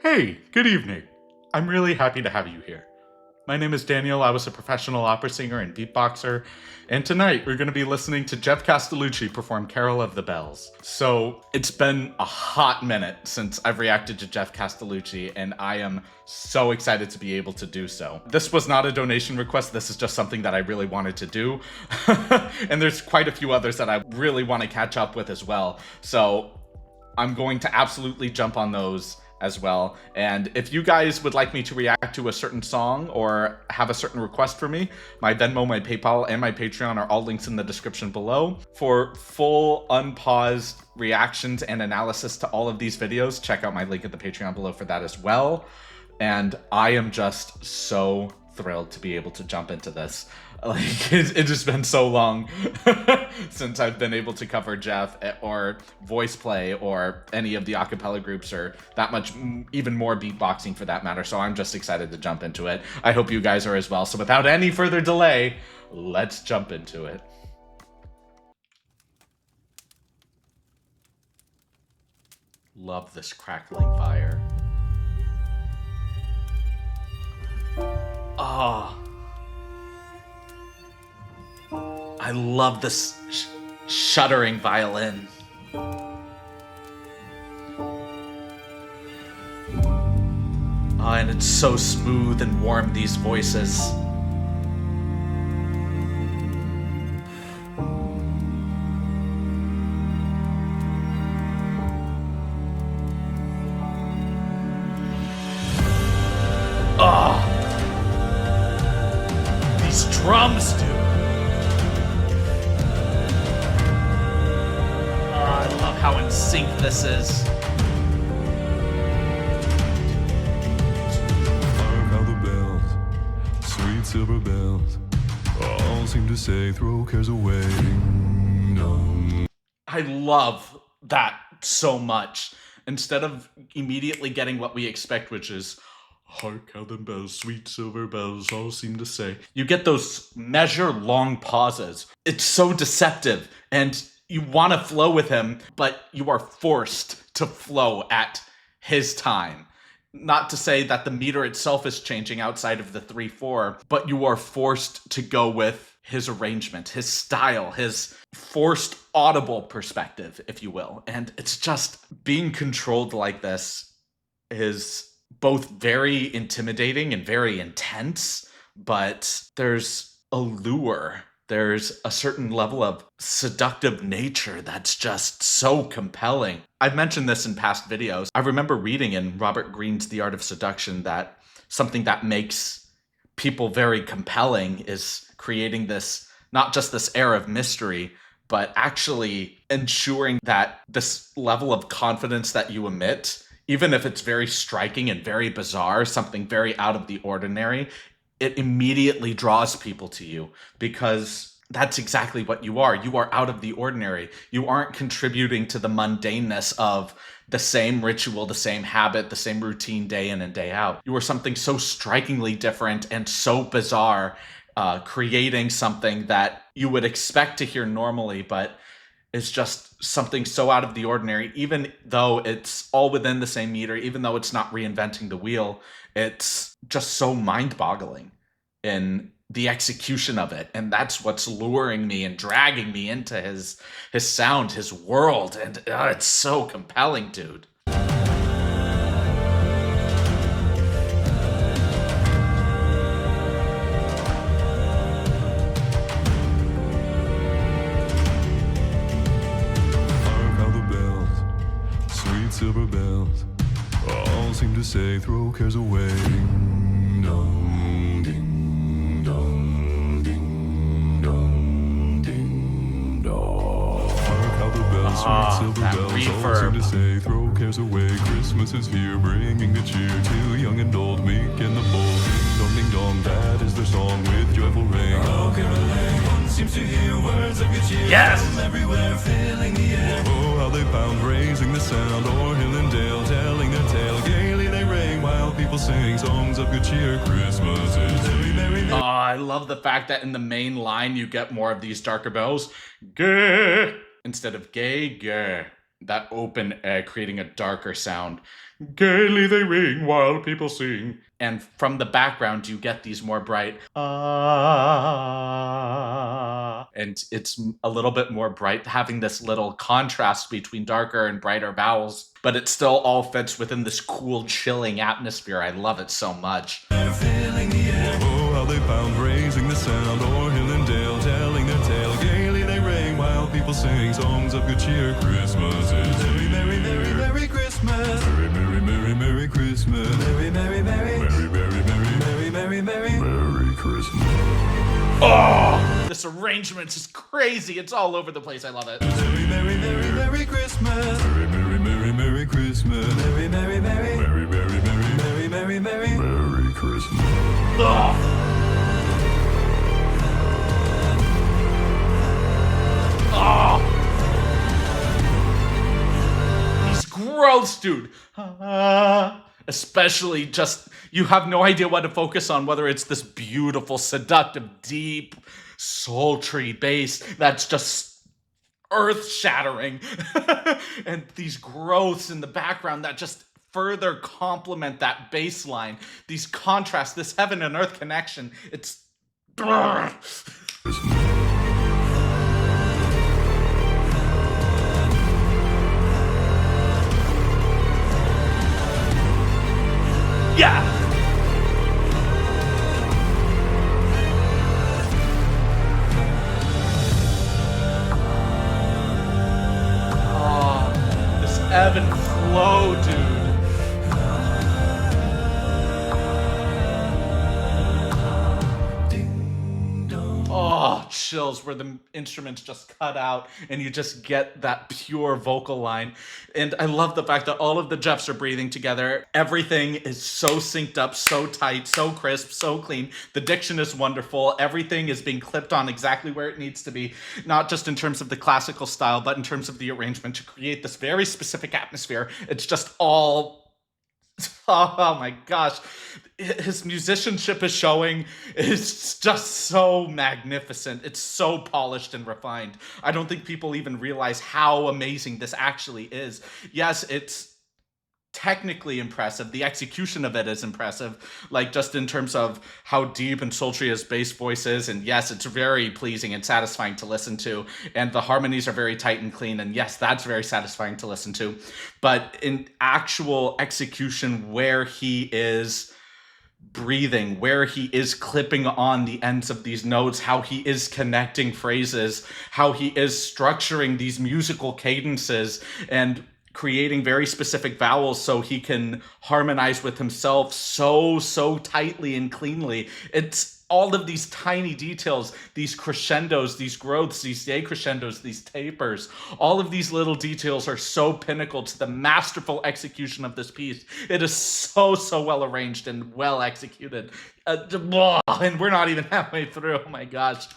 Hey, good evening. I'm really happy to have you here. My name is Daniel. I was a professional opera singer and beatboxer, and tonight we're going to be listening to Geoff Castellucci perform Carol of the Bells. So it's been a hot minute since I've reacted to Geoff Castellucci, and I am so excited to be able to do so. This was not a donation request. This is just something that I really wanted to do. And there's quite a few others that I really want to catch up with as well. So I'm going to absolutely jump on those as well. And if you guys would like me to react to a certain song or have a certain request for me, my Venmo, my PayPal, and my Patreon are all links in the description below. For full unpaused reactions and analysis to all of these videos, check out my link at the Patreon below for that as well. And I am just so thrilled to be able to jump into this. Like, it's just been so long since I've been able to cover Geoff or voice play or any of the acapella groups or that much, even more beatboxing for that matter. So I'm just excited to jump into it. I hope you guys are as well. So without any further delay, let's jump into it. Love this crackling fire. Ah. I love this shuddering violin. And it's so smooth and warm, these voices. These drums, dude. I love how in sync this is. Hark how the bells, sweet silver bells, all seem to say, throw cares away. No. I love that so much. Instead of immediately getting what we expect, which is hark how the bells, sweet silver bells, all seem to say, you get those measure-long pauses. It's so deceptive, and you want to flow with him, but you are forced to flow at his time. Not to say that the meter itself is changing outside of the 3/4, but you are forced to go with his arrangement, his style, his forced audible perspective, if you will. And it's just, being controlled like this is both very intimidating and very intense, but there's a lure. There's a certain level of seductive nature that's just so compelling. I've mentioned this in past videos. I remember reading in Robert Greene's The Art of Seduction that something that makes people very compelling is creating this, not just this air of mystery, but actually ensuring that this level of confidence that you emit, even if it's very striking and very bizarre, something very out of the ordinary, it immediately draws people to you because that's exactly what you are. You are out of the ordinary. You aren't contributing to the mundaneness of the same ritual, the same habit, the same routine day in and day out. You are something so strikingly different and so bizarre, creating something that you would expect to hear normally, but is just something so out of the ordinary. Even though it's all within the same meter, even though it's not reinventing the wheel, it's just so mind-boggling in the execution of it. And that's what's luring me and dragging me into his sound, his world. And it's so compelling, dude. Silver bells, all seem to say, throw cares away. Ding dong, ding dong, ding dong, ding dong. Hark how the bells, sweet silver bells, all seem to say, throw cares away. Christmas is here, bringing the cheer to young and old, meek and the bold. Ding dong, that is their song with joyful ring. Oh, caroling, one seems to hear words of good cheer. Yes! From everywhere, filling the air. Oh, how they pound, raising the sound, o'er hill and dale, telling their tale. Gaily they ring, while people sing songs of good cheer. Christmas is here. I love the fact that in the main line you get more of these darker bells. Gay! Instead of gay, gay. that open egg, creating a darker sound. Gaily they ring while people sing. And from the background, you get these more bright, and it's a little bit more bright, having this little contrast between darker and brighter vowels, but it still all fits within this cool, chilling atmosphere. I love it so much. They're filling the air. Oh, how they pound, raising the sound. O'er hill and dale, telling their tale. Gaily they ring while people sing songs of good cheer. Christmas is Merry, merry, merry, merry Christmas. Merry, merry, merry, merry Christmas. Merry, merry, merry, merry, merry, merry, merry, merry, merry Christmas. Oh, this arrangement is crazy. It's all over the place. I love it. Merry, merry, merry, merry Christmas. Merry, merry, merry, merry Christmas. Merry, merry, merry, merry, merry, merry, merry, merry, merry Christmas. Oh. Oh. These growths, dude. Especially just, you have no idea what to focus on, whether it's this beautiful, seductive, deep, sultry bass that's just earth-shattering, and these growths in the background that just further complement that bass line. These contrasts, this heaven and earth connection, it's... Yeah! Oh, this ebb and flow, dude. Oh, chills, where the instruments just cut out and you just get that pure vocal line. And I love the fact that all of the Geoffs are breathing together. Everything is so synced up, so tight, so crisp, so clean. The diction is wonderful. Everything is being clipped on exactly where it needs to be, not just in terms of the classical style, but in terms of the arrangement to create this very specific atmosphere. It's just all... Oh my gosh. His musicianship is showing. It's just so magnificent. It's so polished and refined. I don't think people even realize how amazing this actually is. Yes, it's technically impressive. The execution of it is impressive, like just in terms of how deep and sultry his bass voice is. And yes, it's very pleasing and satisfying to listen to. And the harmonies are very tight and clean. And yes, that's very satisfying to listen to. But in actual execution, where he is breathing, where he is clipping on the ends of these notes, how he is connecting phrases, how he is structuring these musical cadences and creating very specific vowels so he can harmonize with himself so tightly and cleanly. It's all of these tiny details, these crescendos, these growths, these decrescendos, these tapers. All of these little details are so pinnacle to the masterful execution of this piece. It is so well arranged and well executed. And we're not even halfway through. Oh my gosh.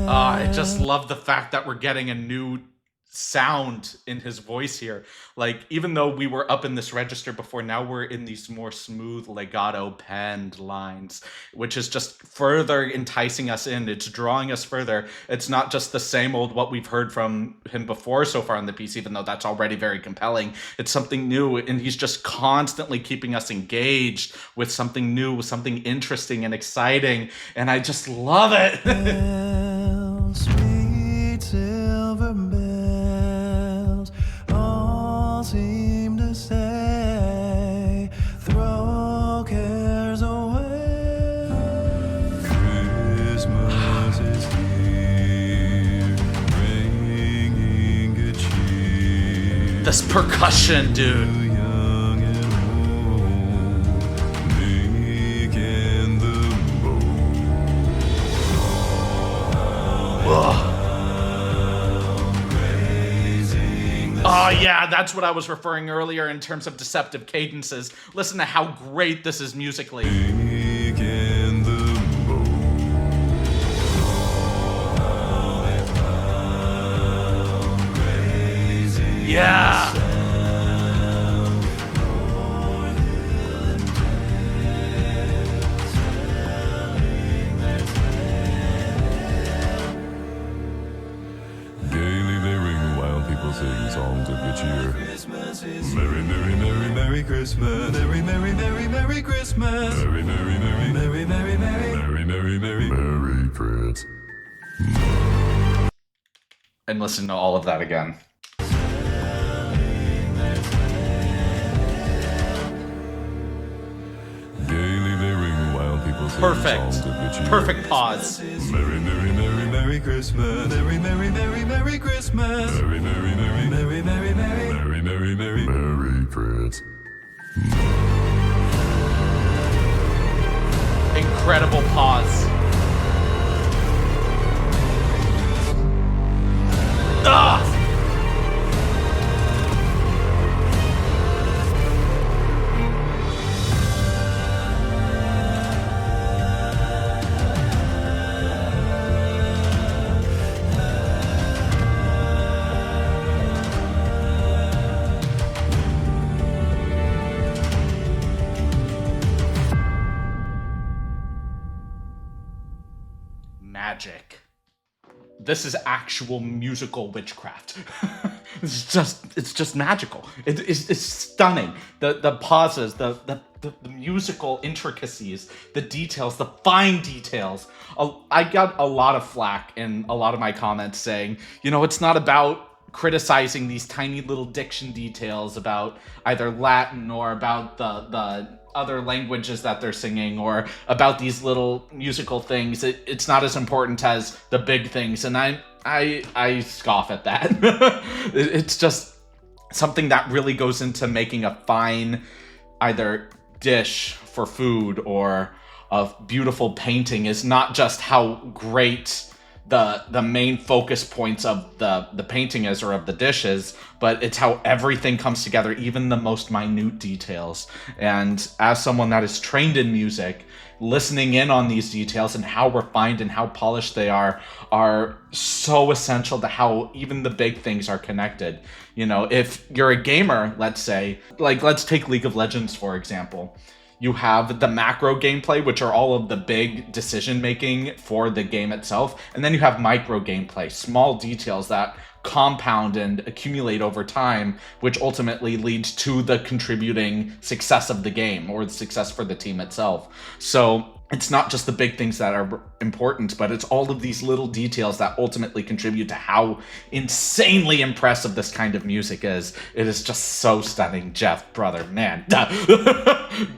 I just love the fact that we're getting a new sound in his voice here. Like, even though we were up in this register before, now we're in these more smooth legato penned lines, which is just further enticing us in. It's drawing us further. It's not just the same old what we've heard from him before so far in the piece, even though that's already very compelling. It's something new, and he's just constantly keeping us engaged with something new, with something interesting and exciting, and I just love it. Sweet silver bells all seem to say, throw cares away. Christmas is here, bringing good cheer. This percussion, dude. Young and old, big and the bold. Oh yeah, that's what I was referring earlier in terms of deceptive cadences. Listen to how great this is musically. Yeah. Christmas. Merry, merry, merry, merry Christmas. Merry, merry, merry, merry, merry, merry, merry, merry, merry, merry Christmas. And listen to all of that again. Gaily they ring while people sing Perfect. songs of good cheer. Perfect pause. Merry, merry, merry, merry Christmas. Merry, merry, merry, merry Christmas. Merry, merry, merry, merry, merry, merry, merry, merry, merry, merry Christmas. Incredible pause. Ah! Magic. This is actual musical witchcraft. it's just magical. It's stunning. The pauses, the musical intricacies, the details, the fine details. I got a lot of flack in a lot of my comments saying, you know, it's not about criticizing these tiny little diction details about either Latin or about the other languages that they're singing or about these little musical things. It's not as important as the big things, and I scoff at that. It's just something that really goes into making a fine either dish for food or a beautiful painting is not just how great the main focus points of the painting is or of the dishes, but it's how everything comes together, even the most minute details. And as someone that is trained in music, listening in on these details and how refined and how polished they are so essential to how even the big things are connected. You know, if you're a gamer, let's say, like let's take League of Legends for example. You have the macro gameplay, which are all of the big decision making for the game itself. And then you have micro gameplay, small details that compound and accumulate over time, which ultimately leads to the contributing success of the game or the success for the team itself. So it's not just the big things that are important, but it's all of these little details that ultimately contribute to how insanely impressive this kind of music is. It is just so stunning. Geoff, brother, man.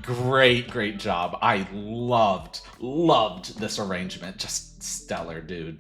Great job. I loved this arrangement. Just stellar, dude.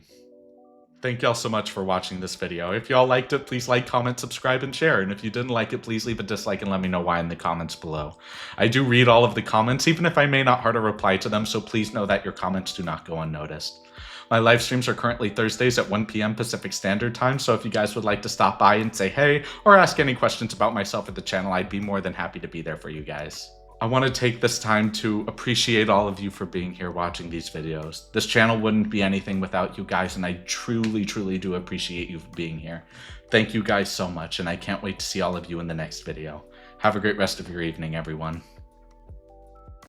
Thank y'all so much for watching this video. If y'all liked it, please like, comment, subscribe, and share. And if you didn't like it, please leave a dislike and let me know why in the comments below. I do read all of the comments, even if I may not heart or reply to them, so please know that your comments do not go unnoticed. My live streams are currently Thursdays at 1 p.m. Pacific Standard Time, so if you guys would like to stop by and say hey, or ask any questions about myself or the channel, I'd be more than happy to be there for you guys. I want to take this time to appreciate all of you for being here watching these videos. This channel wouldn't be anything without you guys, and I truly do appreciate you for being here. Thank you guys so much, and I can't wait to see all of you in the next video. Have a great rest of your evening, everyone.